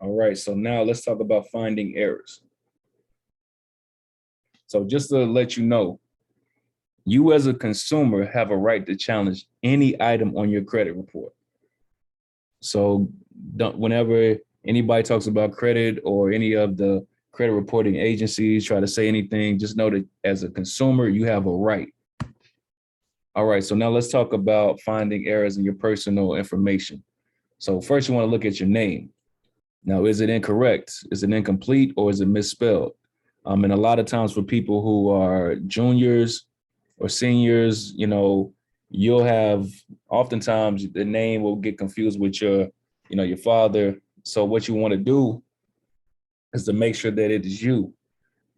All right, so now let's talk about finding errors. So just to let you know, you as a consumer have a right to challenge any item on your credit report. So whenever anybody talks about credit or any of the credit reporting agencies try to say anything, just know that as a consumer, you have a right. All right, so now let's talk about finding errors in your personal information. So first you want to look at your name. Now, is it incorrect? Is it incomplete or is it misspelled? And a lot of times for people who are juniors or seniors, you'll have oftentimes the name will get confused with your father. So what you want to do is to make sure that it is you.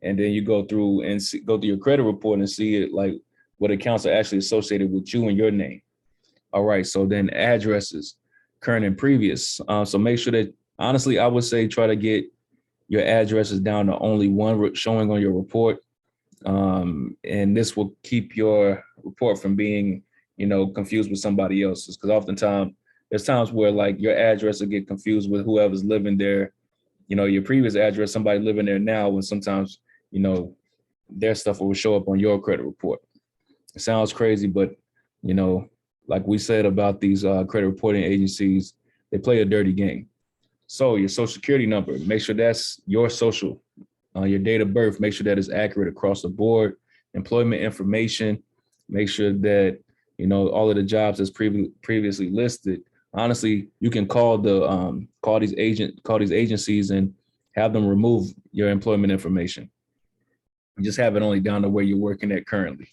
And then you go through and go through your credit report and see it like what accounts are actually associated with you and your name. All right. So then addresses, current and previous. So make sure that honestly, I would say try to get your addresses down to only one showing on your report. And this will keep your report from being, confused with somebody else's. Because oftentimes there's times where like your address will get confused with whoever's living there, your previous address, somebody living there now, when sometimes, their stuff will show up on your credit report. It sounds crazy, but, like we said about these credit reporting agencies, they play a dirty game. So your social security number, make sure that's your social, your date of birth, make sure that is accurate across the board. Employment information, make sure that, all of the jobs that's previously listed. Honestly, you can call these agencies and have them remove your employment information. Just have it only down to where you're working at currently.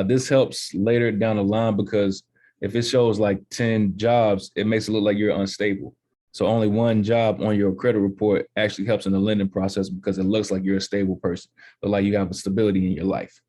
This helps later down the line because if it shows like 10 jobs, it makes it look like you're unstable. So only one job on your credit report actually helps in the lending process because it looks like you're a stable person, but like you have a stability in your life.